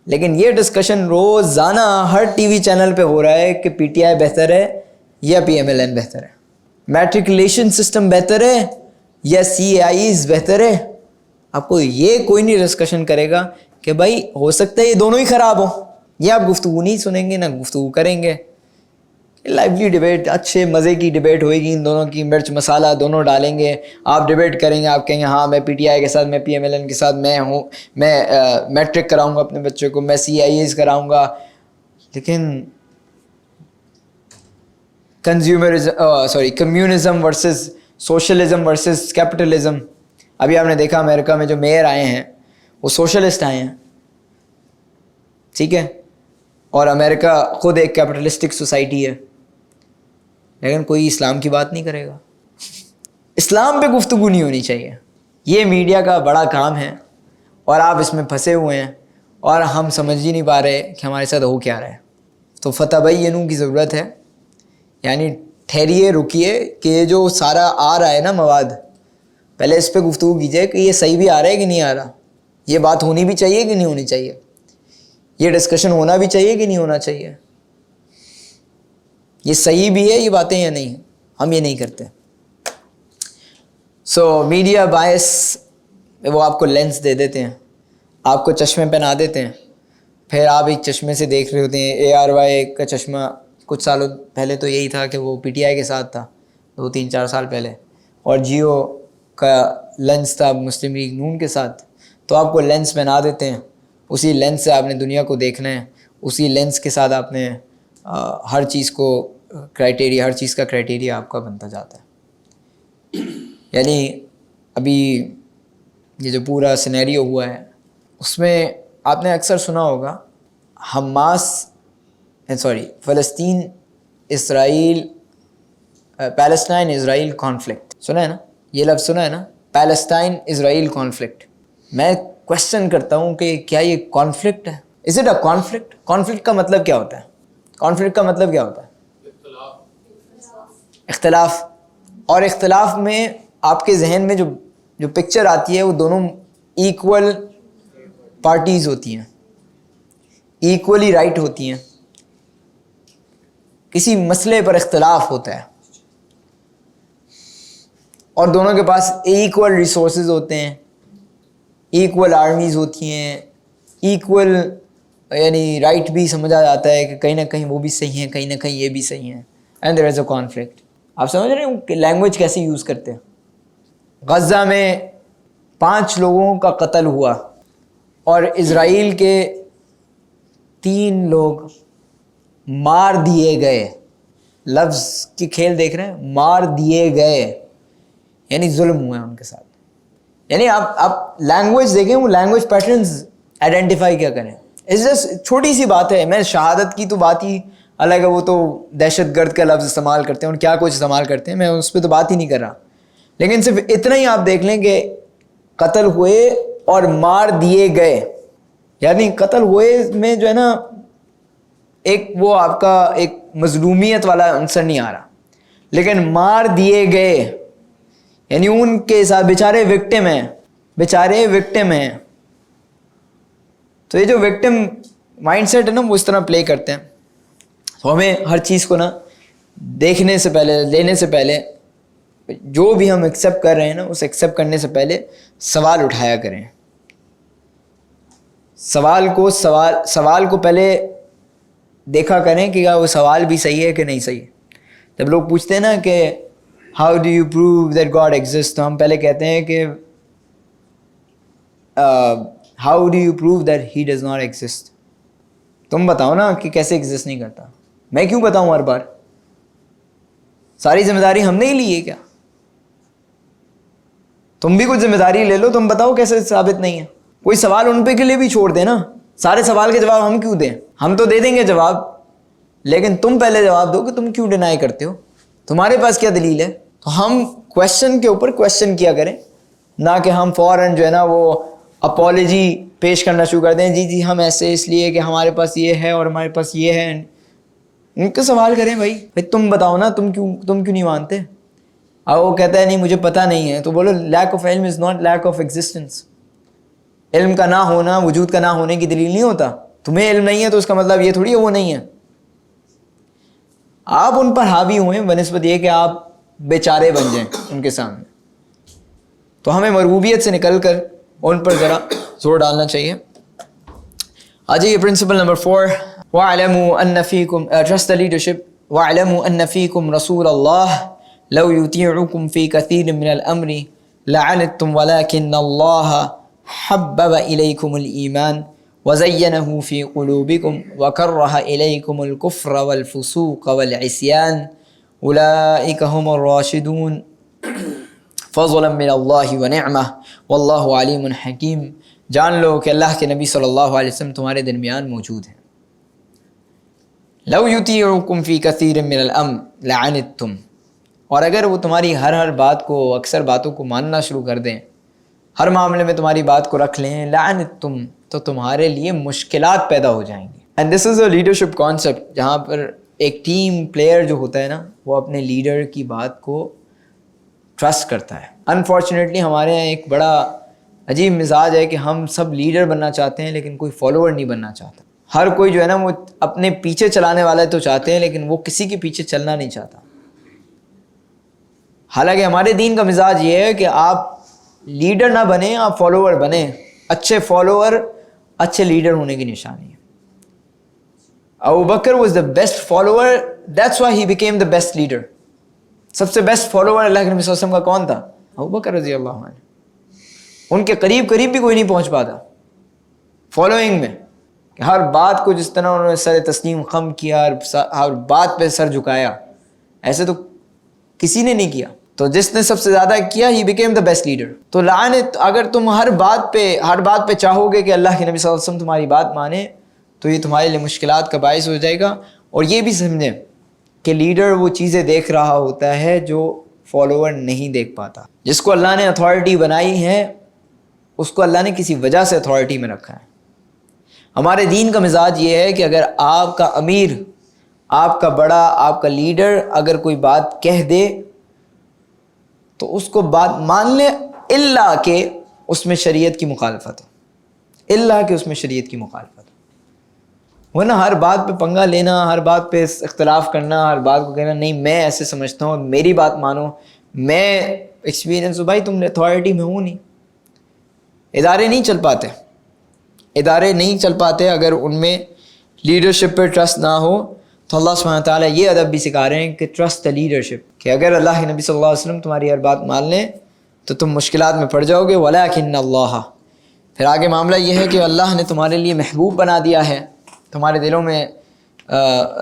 لیکن یہ ڈسکشن روزانہ ہر ٹی وی چینل پہ ہو رہا ہے کہ PTI بہتر ہے یا PMLN بہتر ہے, میٹریکولیشن سسٹم بہتر ہے یا CAIs بہتر ہے. آپ کو یہ کوئی نہیں ڈسکشن کرے گا کہ بھائی ہو سکتا ہے یہ دونوں ہی خراب ہوں. یہ آپ گفتگو نہیں سنیں گے, نہ گفتگو کریں گے. لائیولی ڈیبیٹ, اچھے مزے کی ڈیبیٹ ہوئے گی, ان دونوں کی مرچ مسالہ دونوں ڈالیں گے, آپ ڈیبیٹ کریں گے, آپ کہیں گے ہاں میں PTI کے ساتھ, میں PMLN کے ساتھ, میں ہوں, میں میٹرک کراؤں گا اپنے بچوں کو, میں CIAs کراؤں گا. لیکن communism versus socialism versus capitalism. ابھی آپ نے دیکھا امریکہ میں جو میئر آئے ہیں وہ سوشلسٹ آئے ہیں, ٹھیک ہے, اور امریکہ خود ایک کیپٹلسٹک سوسائٹی ہے, لیکن کوئی اسلام کی بات نہیں کرے گا. اسلام پہ گفتگو نہیں ہونی چاہیے. یہ میڈیا کا بڑا کام ہے اور آپ اس میں پھنسے ہوئے ہیں اور ہم سمجھ ہی نہیں پا رہے کہ ہمارے ساتھ ہو کیا رہا ہے. تو فتبینوا کی ضرورت ہے, یعنی ٹھہریے, رکیے کہ یہ جو سارا آ رہا ہے نا مواد, پہلے اس پہ گفتگو کیجیے کہ یہ صحیح بھی آ رہا ہے کہ نہیں آ رہا, یہ بات ہونی بھی چاہیے کہ نہیں ہونی چاہیے, یہ ڈسکشن ہونا بھی چاہیے کہ نہیں ہونا چاہیے, یہ صحیح بھی ہے یہ باتیں یا نہیں. ہم یہ نہیں کرتے. سو میڈیا بائس, وہ آپ کو لینس دے دیتے ہیں, آپ کو چشمے پہنا دیتے ہیں, پھر آپ ایک چشمے سے دیکھ رہے ہوتے ہیں. ARY کا چشمہ کچھ سالوں پہلے تو یہی تھا کہ وہ PTI کے ساتھ تھا, 2-3-4 سال پہلے, اور جیو کا لینس تھا مسلم لیگ نون کے ساتھ. تو آپ کو لینس پہنا دیتے ہیں, اسی لینس سے آپ نے دنیا کو دیکھنا ہے, اسی لینس کے ساتھ آپ نے ہر چیز کو کرائٹیریا, ہر چیز کا کرائٹیریا آپ کا بنتا جاتا ہے. یعنی ابھی یہ جو پورا سینیریو ہوا ہے اس میں آپ نے اکثر سنا ہوگا فلسطین اسرائیل پیلسٹائن اسرائیل کانفلکٹ, سنا ہے نا, یہ لفظ سنا ہے نا, پیلسٹائن اسرائیل کانفلکٹ. میں کوشچن کرتا ہوں کہ کیا یہ کانفلکٹ ہے؟ Is it a conflict? Conflict کا مطلب کیا ہوتا ہے؟ کانفلکٹ کا مطلب کیا ہوتا ہے؟ اختلاف. اور اختلاف میں آپ کے ذہن میں جو پکچر آتی ہے وہ دونوں ایکول پارٹیز ہوتی ہیں, ایکولی رائٹ ہوتی ہیں. کسی مسئلے پر اختلاف ہوتا ہے اور دونوں کے پاس ایکول ریسورسز ہوتے ہیں, ایکول آرمیز ہوتی ہیں, ایکول یعنی رائٹ بھی سمجھا جاتا ہے کہ کہیں نہ کہیں وہ بھی صحیح ہیں، کہیں نہ کہیں یہ بھی صحیح ہیں، and there is a conflict. آپ سمجھ رہے ہیں کہ لینگویج کیسے یوز کرتے ہیں. غزہ میں 5 لوگوں کا قتل ہوا اور اسرائیل کے 3 لوگ مار دیے گئے. لفظ کی کھیل دیکھ رہے ہیں، مار دیے گئے، یعنی ظلم ہوا ہے ان کے ساتھ. یعنی آپ لینگویج دیکھیں، وہ لینگویج پیٹرنز آئیڈینٹیفائی کیا کریں. اس جسٹ چھوٹی سی بات ہے. میں شہادت کی تو بات ہی الگ ہے، وہ تو دہشت گرد کا لفظ استعمال کرتے ہیں اور کیا کچھ استعمال کرتے ہیں، میں اس پہ تو بات ہی نہیں کر رہا. لیکن صرف اتنا ہی آپ دیکھ لیں کہ قتل ہوئے اور مار دیے گئے. یعنی قتل ہوئے میں جو ہے نا ایک وہ آپ کا ایک مظلومیت والا عنصر نہیں آ رہا، لیکن مار دیے گئے یعنی ان کے ساتھ بیچارے وکٹم ہیں. تو یہ جو وکٹم مائنڈ سیٹ ہے نا، وہ اس طرح پلے کرتے ہیں. تو ہمیں ہر چیز کو نا دیکھنے سے پہلے، لینے سے پہلے، جو بھی ہم ایکسیپٹ کر رہے ہیں نا، اس ایکسیپٹ کرنے سے پہلے سوال اٹھایا کریں. سوال کو پہلے دیکھا کریں کہ کیا وہ سوال بھی صحیح ہے کہ نہیں صحیح. جب لوگ پوچھتے ہیں نا کہ how do you prove that God exist, تو ہم پہلے کہتے ہیں کہ how do you prove that he does not exist. تم بتاؤ نا کہ کیسے ایگزسٹ نہیں کرتا. میں کیوں بتاؤں ہر بار؟ ساری ذمہ داری ہم نے ہی لی ہے کیا؟ تم بھی کچھ ذمہ داری لے لو، تم بتاؤ کیسے ثابت نہیں ہے. کوئی سوال ان پہ کے لیے بھی چھوڑ دے نا. سارے سوال کے جواب ہم کیوں دیں؟ ہم تو دے دیں گے جواب، لیکن تم پہلے جواب دو کہ تم کیوں ڈینائی کرتے ہو، تمہارے پاس کیا دلیل ہے. تو ہم کویشچن کے اوپر کویشچن کیا کریں، نہ کہ ہم فوراً جو ہے نا وہ اپالوجی پیش کرنا شروع کر دیں. جی ہم ایسے اس لیے کہ ہمارے پاس یہ ہے اور ہمارے پاس یہ ہے. ان کو سوال کریں، بھائی تم بتاؤ نا، تم کیوں نہیں مانتے. اور وہ کہتا ہے نہیں مجھے پتہ نہیں ہے، تو بولو لیک آف علم is not lack of existence. علم کا نہ ہونا وجود کا نہ ہونے کی دلیل نہیں ہوتا. تمہیں علم نہیں ہے تو اس کا مطلب یہ تھوڑی ہے وہ نہیں ہے. آپ ان پر حاوی ہوئیں بنسبت یہ کہ آپ بیچارے بن جائیں ان کے سامنے. تو ہمیں مرغوبیت سے نکل کر ان پر ذرا زور ڈالنا چاہیے. آ جائیے پرنسپل نمبر 4. وَاعْلَمُوا أَنَّ فِيكُمْ trust the leadership. وَاعْلَمُوا أَنَّ فِيكُمْ رَسُولَ اللَّهِ لَوْ يُطِيعُكُمْ فِي كَثِيرٍ مِّنَ الْأَمْرِ لَعَنِتُّمْ وَلَكِنَّ اللَّهَ حَبَّبَ إِلَيْكُمُ الْإِيمَانَ وَزَيَّنَهُ فِي قُلُوبِكُمْ وَكَرَّهَ إِلَيْكُمُ الْكُفْرَ وَالْفُسُوقَ وَالْعِصْيَانَ أُولَٰئِكَ هُمُ الرَّاشِدُونَ فَضْلًا مِّنَ اللَّهِ وَنِعْمَةً وَاللَّهُ عَلِيمٌ حَكِيمٌ. جان لو کہ اللہ کے نبی صلی اللہ علیہ وسلم تمہارے درمیان موجود ہیں. لو یطیعکم فی کثیر من الامر لعنتم، اور اگر وہ تمہاری ہر بات کو، اکثر باتوں کو ماننا شروع کر دیں، ہر معاملے میں تمہاری بات کو رکھ لیں، لعنتم، تو تمہارے لیے مشکلات پیدا ہو جائیں گی. And this is a leadership concept, جہاں پر ایک ٹیم پلیئر جو ہوتا ہے نا، وہ اپنے لیڈر کی بات کو ٹرسٹ کرتا ہے. انفارچونیٹلی ہمارے یہاں ایک بڑا عجیب مزاج ہے کہ ہم سب لیڈر بننا چاہتے ہیں لیکن کوئی فالوور نہیں بننا چاہتا. ہر کوئی جو ہے نا وہ اپنے پیچھے چلانے والا تو چاہتے ہیں لیکن وہ کسی کے پیچھے چلنا نہیں چاہتا. حالانکہ ہمارے دین کا مزاج یہ ہے کہ آپ لیڈر نہ بنیں، آپ فالوور بنیں. اچھے فالوور اچھے لیڈر ہونے کی نشانی ہے. Abu Bakr was the best follower, that's why he became the best leader. سب سے بیسٹ فالوور اللہ کے نبی صلی اللہ علیہ وسلم کا کون تھا؟ ابو بکر رضی اللہ عنہ. ان کے قریب بھی کوئی نہیں پہنچ پاتا فالوئنگ میں، کہ ہر بات کو جس طرح انہوں نے سر تسلیم خم کیا، ہر بات پہ سر جھکایا، ایسے تو کسی نے نہیں کیا. تو جس نے سب سے زیادہ کیا، ہی بیکیم دا بیسٹ لیڈر. تو لعنت، اگر تم ہر بات پہ چاہو گے کہ اللہ کے نبی صلی اللہ علیہ وسلم تمہاری بات مانے، تو یہ تمہارے لیے مشکلات کا باعث ہو جائے گا. اور یہ بھی سمجھیں کہ لیڈر وہ چیزیں دیکھ رہا ہوتا ہے جو فالوور نہیں دیکھ پاتا. جس کو اللہ نے اتھارٹی بنائی ہے، اس کو اللہ نے کسی وجہ سے اتھارٹی میں رکھا ہے. ہمارے دین کا مزاج یہ ہے کہ اگر آپ کا امیر، آپ کا بڑا، آپ کا لیڈر اگر کوئی بات کہہ دے تو اس کو بات مان لیں، الا کہ اس میں شریعت کی مخالفت ہو، الا کہ اس میں شریعت کی مخالفت ہو. ورنہ ہر بات پہ پنگا لینا، ہر بات پہ اختلاف کرنا، ہر بات کو کہنا نہیں میں ایسے سمجھتا ہوں، میری بات مانو، میں ایکسپیرینس ہو. بھائی تم اتھارٹی میں ہو نہیں، ادارے نہیں چل پاتے. ادارے نہیں چل پاتے اگر ان میں لیڈرشپ پہ ٹرسٹ نہ ہو. تو اللہ سبحانہ تعالیٰ یہ ادب بھی سکھا رہے ہیں کہ ٹرسٹ دا لیڈرشپ، کہ اگر اللہ کے نبی صلی اللہ علیہ وسلم تمہاری ہر بات مان لیں تو تم مشکلات میں پڑ جاؤ گے. وَلَٰكِنَّ اللَّهَ، پھر آگے معاملہ یہ ہے کہ اللہ نے تمہارے لیے محبوب بنا دیا ہے، تمہارے دلوں میں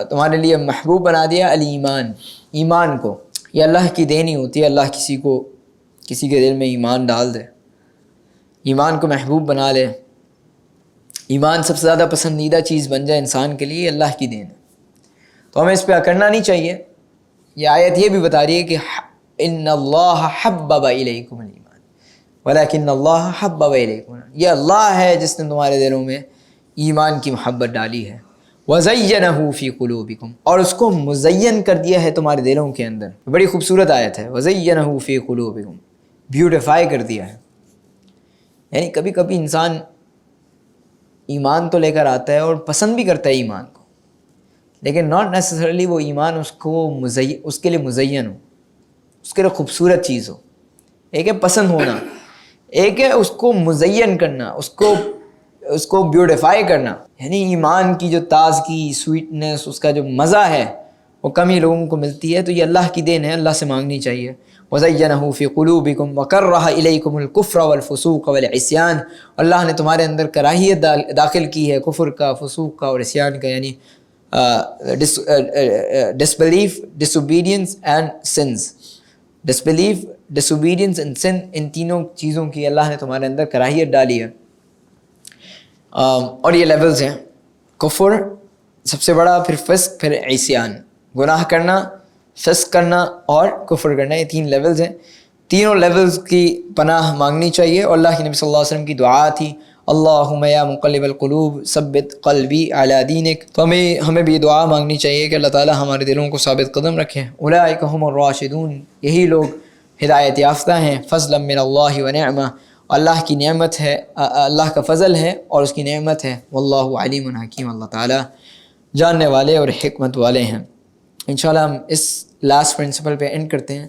تمہارے لیے محبوب بنا دیا الایمان، ایمان کو. یہ اللہ کی دین ہی ہوتی ہے، اللہ کسی کے دل میں ایمان ڈال دے، ایمان کو محبوب بنا لے، ایمان سب سے زیادہ پسندیدہ چیز بن جائے انسان کے لیے، اللہ کی دین ہے. تو ہمیں اس پہ اکڑنا نہیں چاہیے. یہ آیت یہ بھی بتا رہی ہے کہ ان اللہ حبب الیکم الایمان ولکن اللہ حبب الیکم، یہ اللہ ہے جس نے تمہارے دلوں میں ایمان کی محبت ڈالی ہے. وزینہ فی قلوبکم، اور اس کو مزین کر دیا ہے تمہارے دلوں کے اندر. بڑی خوبصورت آیت ہے، وزینہ فی قلوبکم، بیوٹیفائی کر دیا ہے. یعنی کبھی کبھی انسان ایمان تو لے کر آتا ہے اور پسند بھی کرتا ہے ایمان کو، لیکن ناٹ نیسسرلی وہ ایمان اس کے لیے مزین ہو، اس کے لیے خوبصورت چیز ہو. ایک ہے پسند ہونا، ایک ہے اس کو مزین کرنا، اس کو بیوٹیفائی کرنا. یعنی ایمان کی جو تازگی، سویٹنس، اس کا جو مزہ ہے وہ کم ہی لوگوں کو ملتی ہے. تو یہ اللہ کی دین ہے، اللہ سے مانگنی چاہیے. وَزَيَّنَهُ فِي قُلُوبِكُمْ وَكَرَّهَ إِلَيْكُمُ الْكُفْرَ وَالْفُسُوقَ وَالْعِصْيَانَ، اللہ نے تمہارے اندر کراہیت داخل کی ہے کفر کا، فسوق کا اور عصیان کا، یعنی disbelief, disobedience and sins. disbelief, disobedience and sin، ان تینوں چیزوں کی اللہ نے تمہارے اندر کراہیت ڈالی ہے. اور یہ لیولز ہیں، کفر سب سے بڑا، پھر فسق، پھر عصیان، گناہ کرنا، فسق کرنا اور کفر کرنا. یہ 3 لیولز ہیں. تینوں لیولز کی پناہ مانگنی چاہیے. اور اللہ کے نبی صلی اللہ علیہ وسلم کی دعا تھی اللہم یا مقلب القلوب ثبت قلبی علی دینک. تو ہمیں بھی دعا مانگنی چاہیے کہ اللہ تعالیٰ ہمارے دلوں کو ثابت قدم رکھیں. اولئک هم الراشدون، یہی لوگ ہدایت یافتہ ہیں. فضلا من اللہ ونعمہ، اللہ کی نعمت ہے، اللہ کا فضل ہے اور اس کی نعمت ہے. واللہ علیم حکیم، اللہ تعالیٰ جاننے والے اور حکمت والے ہیں. انشاءاللہ ہم اس لاسٹ پرنسپل پہ اینڈ کرتے ہیں.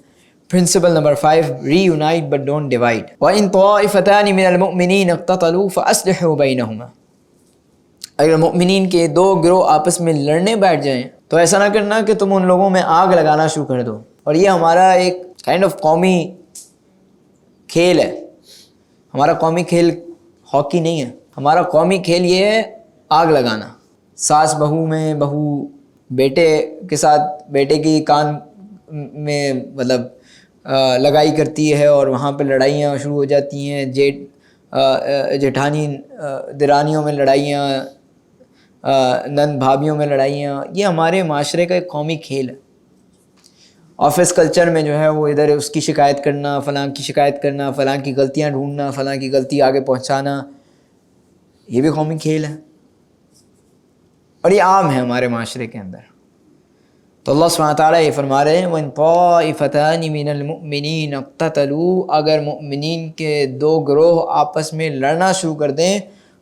Principle number 5، reunite but don't divide. وَإِن طَائِفَتَانِ مِنَ الْمُؤْمِنِينَ اقْتَتَلُوا فَأَصْلِحُوا بَيْنَهُمَا، اگر مؤمنین کے 2 گروہ آپس میں لڑنے بیٹھ جائیں تو ایسا نہ کرنا کہ تم ان لوگوں میں آگ لگانا شروع کر دو. اور یہ ہمارا ایک کائنڈ آف قومی کھیل ہے. ہمارا قومی کھیل ہاکی نہیں ہے، ہمارا قومی کھیل یہ ہے آگ لگانا. ساس بہو میں، بہو بیٹے کے ساتھ، بیٹے کی کان میں مطلب لگائی کرتی ہے اور وہاں پہ لڑائیاں شروع ہو جاتی ہیں. جیٹھانی درانیوں میں لڑائیاں، نند بھابھیوں میں لڑائیاں. یہ ہمارے معاشرے کا ایک قومی کھیل ہے. آفس کلچر میں جو ہے وہ ادھر اس کی شکایت کرنا، فلاں کی شکایت کرنا، فلاں کی غلطیاں ڈھونڈنا، فلاں کی غلطی آگے پہنچانا، یہ بھی قومی کھیل ہے اور یہ عام ہے ہمارے معاشرے کے اندر. تو اللہ سبحانہ تعالیٰ یہ فرما رہے ہیں وَإِن طَائِفَتَانِ مِنَ الْمُؤْمِنِينَ اقْتَتَلُوا، اگر مؤمنین کے 2 گروہ آپس میں لڑنا شروع کر دیں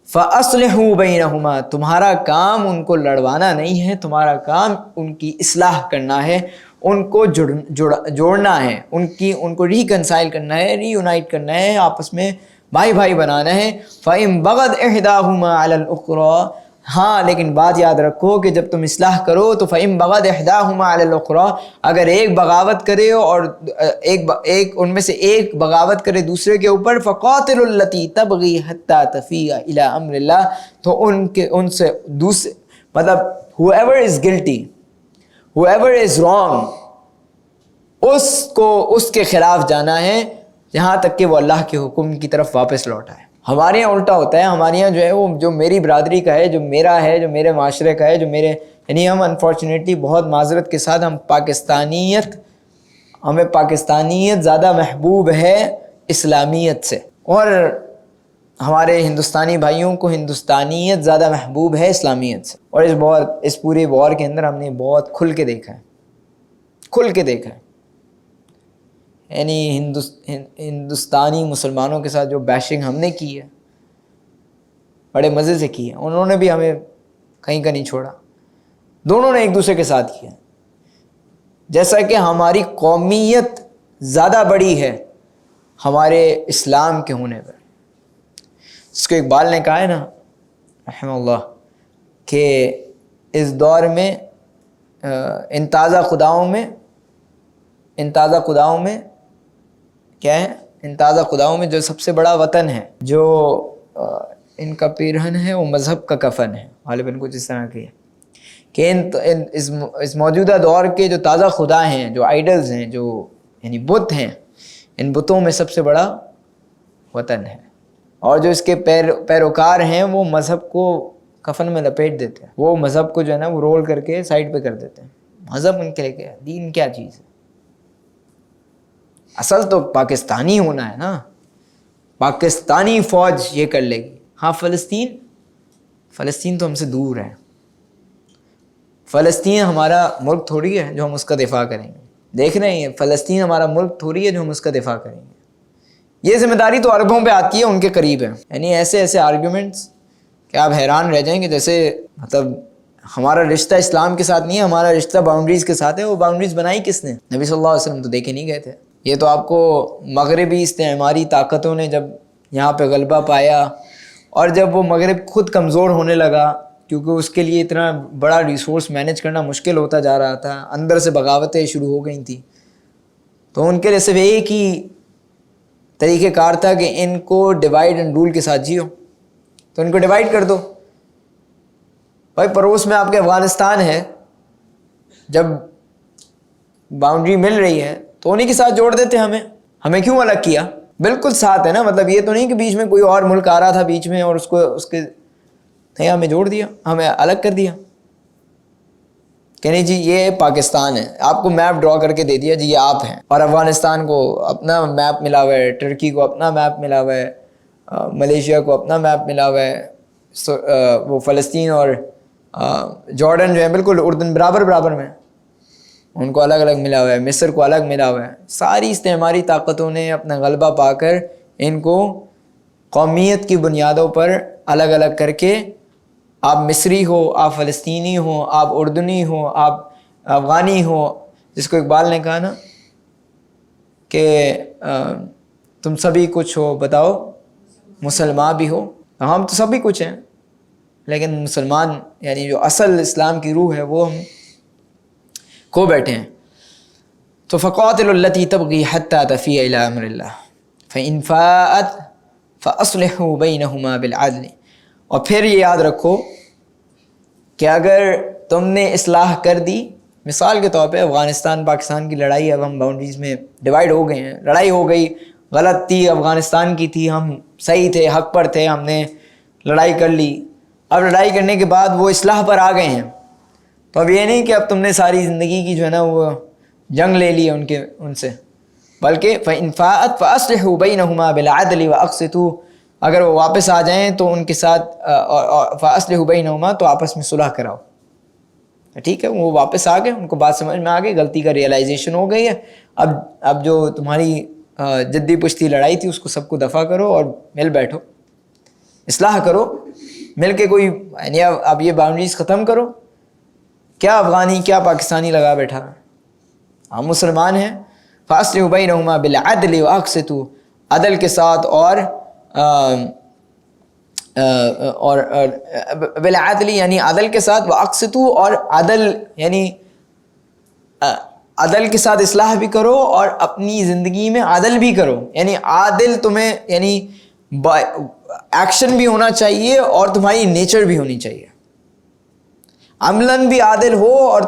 فَأَصْلِحُوا بَيْنَهُمَا، تمہارا کام ان کو لڑوانا نہیں ہے، تمہارا کام ان کی اصلاح کرنا ہے، ان کو جوڑنا ہے، ان کو ریکنسائل کرنا ہے، ری یونائٹ کرنا ہے، آپس میں بھائی بھائی بنانا ہے. فَإِن بَغَتْ إِحْدَاهُمَا عَلَى الْأُخْرَى، ہاں لیکن بات یاد رکھو کہ جب تم اصلاح کرو تو فَإِن بَغَتْ إِحْدَاهُمَا عَلَى الْأُخْرَى، اگر ایک بغاوت کرے اور ایک ان میں سے ایک بغاوت کرے دوسرے کے اوپر، فَقَاتِلُوا الَّتِي تَبْغِي حَتَّى تَفِيءَ إِلَىٰ أَمْرِ اللَّهِ، تو ان سے دوسرے مطلب whoever is guilty, whoever is wrong، اس کے خلاف جانا ہے یہاں تک کہ وہ اللہ کے حکم کی طرف واپس لوٹ آئے. ہمارے یہاں الٹا ہوتا ہے. ہمارے یہاں جو ہے وہ جو میری برادری کا ہے، جو میرا ہے، جو میرے معاشرے کا ہے، جو میرے، یعنی ہم انفارچونیٹلی بہت معذرت کے ساتھ ہمیں پاکستانیت زیادہ محبوب ہے اسلامیت سے، اور ہمارے ہندوستانی بھائیوں کو ہندوستانیت زیادہ محبوب ہے اسلامیت سے. اور اس پورے وار کے اندر ہم نے بہت کھل کے دیکھا ہے. یعنی ہندوستانی مسلمانوں کے ساتھ جو بیشنگ ہم نے کی ہے بڑے مزے سے کی ہے. انہوں نے بھی ہمیں کہیں کا نہیں چھوڑا. دونوں نے ایک دوسرے کے ساتھ کیا. جیسا کہ ہماری قومیت زیادہ بڑی ہے ہمارے اسلام کے ہونے پر. اس کو اقبال نے کہا ہے نا رحمہ اللہ کہ اس دور میں ان تازہ خداؤں میں کیا ہے، ان تازہ خداؤں میں جو سب سے بڑا وطن ہے، جو ان کا پیرہن ہے، وہ مذہب کا کفن ہے، غالباً کچھ اس طرح کی ہے کہ اس موجودہ دور کے جو تازہ خدا ہیں، جو آئیڈلز ہیں، جو یعنی بت ہیں، ان بتوں میں سب سے بڑا وطن ہے، اور جو اس کے پیروکار ہیں وہ مذہب کو کفن میں لپیٹ دیتے ہیں، وہ مذہب کو جو ہے نا وہ رول کر کے سائڈ پہ کر دیتے ہیں۔ مذہب ان کے لیے کیا ہے، دین کیا چیز ہے؟ اصل تو پاکستانی ہونا ہے نا، پاکستانی فوج یہ کر لے گی۔ ہاں فلسطین تو ہم سے دور ہے، فلسطین ہمارا ملک تھوڑی ہے جو ہم اس کا دفاع کریں گے، دیکھ رہے ہیں فلسطین ہمارا ملک تھوڑی ہے جو ہم اس کا دفاع کریں گے۔ یہ ذمہ داری تو عربوں پہ آتی ہے، ان کے قریب ہے۔ یعنی ایسے آرگیومنٹس کہ آپ حیران رہ جائیں گے، جیسے مطلب ہمارا رشتہ اسلام کے ساتھ نہیں ہے، ہمارا رشتہ باؤنڈریز کے ساتھ ہے۔ وہ باؤنڈریز بنائی کس نے؟ نبی صلی اللہ علیہ وسلم تو دے کے نہیں گئے تھے، یہ تو آپ کو مغربی استعماری طاقتوں نے جب یہاں پہ غلبہ پایا، اور جب وہ مغرب خود کمزور ہونے لگا کیونکہ اس کے لیے اتنا بڑا ریسورس مینیج کرنا مشکل ہوتا جا رہا تھا، اندر سے بغاوتیں شروع ہو گئی تھیں، تو ان کے لیے صرف ایک ہی طریقہ کار تھا کہ ان کو ڈیوائڈ اینڈ رول کے ساتھ جیو، تو ان کو ڈیوائڈ کر دو۔ بھائی پڑوس میں آپ کے افغانستان ہے، جب باؤنڈری مل رہی ہے تو انہی کے ساتھ جوڑ دیتے، ہمیں کیوں الگ کیا؟ بالکل ساتھ ہے نا، مطلب یہ تو نہیں کہ بیچ میں کوئی اور ملک آ رہا تھا بیچ میں اور اس کے نہیں، ہمیں جوڑ دیا، ہمیں الگ کر دیا کہ نہیں جی یہ پاکستان ہے، آپ کو میپ ڈرا کر کے دے دیا جی یہ آپ ہیں، اور افغانستان کو اپنا میپ ملا ہوا ہے، ٹرکی کو اپنا میپ ملا ہوا ہے، ملیشیا کو اپنا میپ ملا ہوا ہے، وہ فلسطین اور جارڈن جو ہے بالکل اردن برابر میں، ان کو الگ الگ ملا ہوا ہے، مصر کو الگ ملا ہوا ہے۔ ساری استعماری طاقتوں نے اپنا غلبہ پا کر ان کو قومیت کی بنیادوں پر الگ الگ کر کے، آپ مصری ہو، آپ فلسطینی ہو، آپ اردنی ہو، آپ افغانی ہو، جس کو اقبال نے کہا نا کہ تم سبھی کچھ ہو بتاؤ مسلمان بھی ہو، ہم تو سبھی کچھ ہیں لیکن مسلمان یعنی جو اصل اسلام کی روح ہے وہ ہم کھو بیٹھے ہیں۔ تو فَقَاتِلُوا الَّتِي تَبْغِي حَتَّى تَفِيَ إِلَىٰ أَمْرِ اللَّهِ فَإِنْ فَاءَتْ فَأَصْلِحُوا بَيْنَهُمَا بِالْعَدْلِ۔ اور پھر یہ یاد رکھو کہ اگر تم نے اصلاح کر دی، مثال کے طور پہ افغانستان پاکستان کی لڑائی، اب ہم باؤنڈریز میں ڈیوائڈ ہو گئے ہیں، لڑائی ہو گئی، غلط تھی افغانستان کی تھی، ہم صحیح تھے، حق پر تھے، ہم نے لڑائی کر لی، اب لڑائی کرنے کے بعد وہ اصلاح پر آ گئے ہیں، تو اب یہ نہیں کہ اب تم نے ساری زندگی کی جو ہے نا وہ جنگ لے لی ان سے، بلکہ فَإِنْ فَاءَتْ فَأَصْلِحُوا بَيْنَهُمَا بِالْعَدْلِ وَأَقْسِطُوا، اگر وہ واپس آ جائیں تو ان کے ساتھ فَأَصْلِحُوا بَيْنَهُمَا، تو آپس میں صلح کراؤ، ٹھیک ہے؟ وہ واپس آ گئے، ان کو بات سمجھ میں آ گئی، غلطی کا ریئلائزیشن ہو گئی ہے، اب جو تمہاری جدی پشتی لڑائی تھی اس کو سب کو دفع کرو اور مل بیٹھو، اصلاح کرو مل کے، کوئی یعنی اب یہ باؤنڈریز ختم کرو، کیا افغانی کیا پاکستانی لگا بیٹھا، ہم مسلمان ہیں۔ فَأَصْلِحُوا بَيْنَهُمَا بِالْعَدْلِ وَأَقْسِطُوا، عدل کے ساتھ اور بالعدل یعنی عدل کے ساتھ، وَأَقْسِطُوا اور عدل یعنی عدل کے ساتھ اصلاح بھی کرو اور اپنی زندگی میں عدل بھی کرو، یعنی عادل تمہیں یعنی ایکشن بھی ہونا چاہیے اور تمہاری نیچر بھی ہونی چاہیے، عملاً بھی عادل ہو اور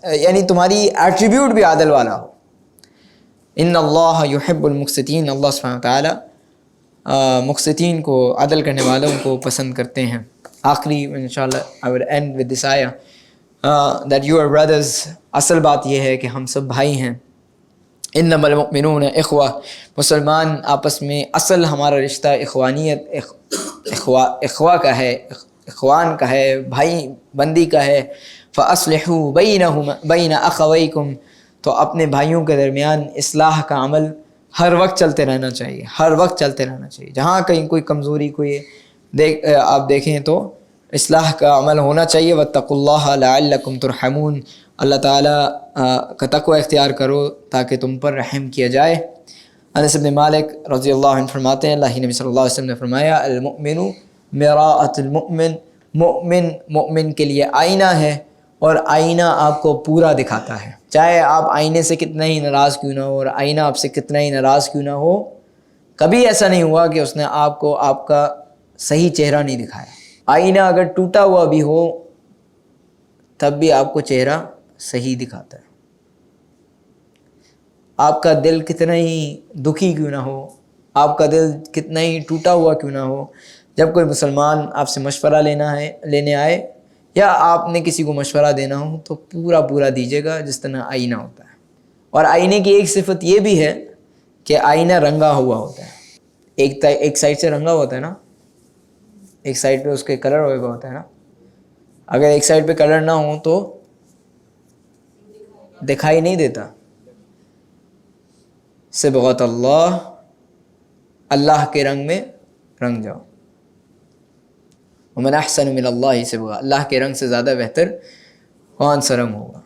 یعنی تمہاری ایٹریبیوٹ بھی عادل والا ہو۔ ان اللہ یحب المقسطین، اللہ سبحانہ تعالیٰ مقسطین کو، عدل کرنے والوں کو پسند کرتے ہیں۔ آخری انشاءاللہ I will end with this ayah that you are brothers، اصل بات یہ ہے کہ ہم سب بھائی ہیں۔ انما المؤمنون اخوہ، مسلمان آپس میں اصل ہمارا رشتہ اخوانیت اخوہ کا ہے، اخوان کا ہے، بھائی بندی کا ہے۔ فَأَصْلِحُوا بَيْنَ أَخَوَيْكُمْ، تو اپنے بھائیوں کے درمیان اصلاح کا عمل ہر وقت چلتے رہنا چاہیے، ہر وقت چلتے رہنا چاہیے، جہاں کہیں کوئی کمزوری کوئی آپ دیکھیں تو اصلاح کا عمل ہونا چاہیے۔ وَاتَّقُوا اللَّهَ لَعَلَّكُمْ تُرْحَمُونَ، اللہ تعالیٰ کا تقوی اختیار کرو تاکہ تم پر رحم کیا جائے۔ انس بن مالک رضی اللہ عنہ فرماتے ہیں، اللہ نبی صلی اللہ علیہ وسلم نے فرمایا المؤمن مراۃ المؤمن، مومن کے لیے آئینہ ہے، اور آئینہ آپ کو پورا دکھاتا ہے. چاہے آپ آئینے سے کتنا ہی ناراض کیوں نہ ہو، اور آئینہ آپ سے کتنا ہی ناراض کیوں نہ ہو، کبھی ایسا نہیں ہوا کہ اس نے آپ کو آپ کا صحیح چہرہ نہیں دکھایا. آئینہ اگر ٹوٹا ہوا بھی ہو تب بھی آپ کو چہرہ صحیح دکھاتا ہے. آپ کا دل کتنا ہی دکھی کیوں نہ ہو، آپ کا دل کتنا ہی ٹوٹا ہوا کیوں نہ ہو، جب کوئی مسلمان آپ سے مشورہ لینے آئے یا آپ نے کسی کو مشورہ دینا ہو تو پورا دیجیے گا جس طرح آئینہ ہوتا ہے. اور آئینے کی ایک صفت یہ بھی ہے کہ آئینہ رنگا ہوا ہوتا ہے. ایک سائڈ سے رنگا ہوتا ہے نا، ایک سائڈ پہ اس کے کلر ہوا ہوتا ہے نا. اگر ایک سائڈ پہ کلر نہ ہو تو دکھائی نہیں دیتا. صبغۃ اللہ، اللہ کے رنگ میں رنگ جاؤ. ومن احسن من اللہ صبغہ، اللہ کے رنگ سے زیادہ بہتر کون سا رنگ ہوگا.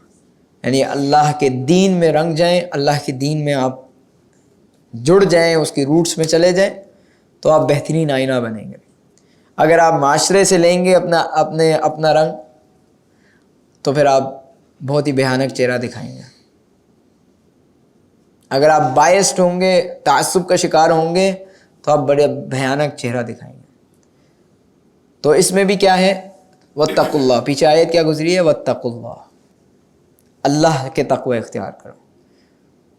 یعنی اللہ کے دین میں رنگ جائیں، اللہ کے دین میں آپ جڑ جائیں، اس کی روٹس میں چلے جائیں تو آپ بہترین آئینہ بنیں گے. اگر آپ معاشرے سے لیں گے اپنا رنگ تو پھر آپ بہت ہی بھیانک چہرہ دکھائیں گے. اگر آپ بائسڈ ہوں گے، تعصب کا شکار ہوں گے تو آپ بڑے بھیانک چہرہ دکھائیں گے. تو اس میں بھی کیا ہے، واتقوا اللہ، پیچھے آیت کیا گزری ہے، واتقوا اللہ، اللہ کے تقوی اختیار کرو.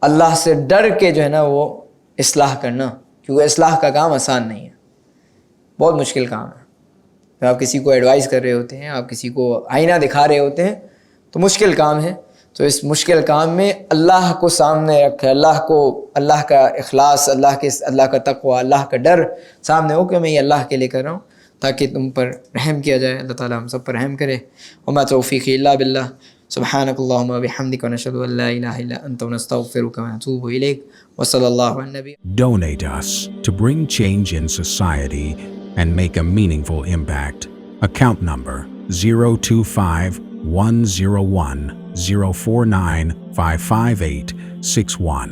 اللہ سے ڈر کے جو ہے نا وہ اصلاح کرنا، کیونکہ اصلاح کا کام آسان نہیں ہے، بہت مشکل کام ہے. جب آپ کسی کو ایڈوائز کر رہے ہوتے ہیں، آپ کسی کو آئینہ دکھا رہے ہوتے ہیں تو مشکل کام ہے. تو اس مشکل کام میں اللہ کو سامنے رکھے، اللہ کا اخلاص، اللہ کا تقوی، اللہ کا ڈر سامنے ہو کہ میں یہ اللہ کے لیے کر رہا ہوں، تاکہ تم پر رحم کیا جائے. اللہ تعالیٰ ہم سب پر رحم کرے. وما توفیقی الا باللہ. سبحانک اللہم وبحمدک ونشہد ان لا الہ الا انت ونستغفرک ونتوب الیک. وصلی اللہ علی النبی. Donate us to bring change in society and make a meaningful impact. Account number 025-101-049-55861.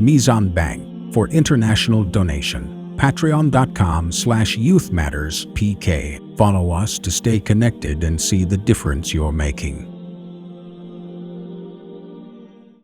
Mizan Bank for international donation. Patreon.com/YouthMattersPK. Follow us to stay connected and see the difference you're making.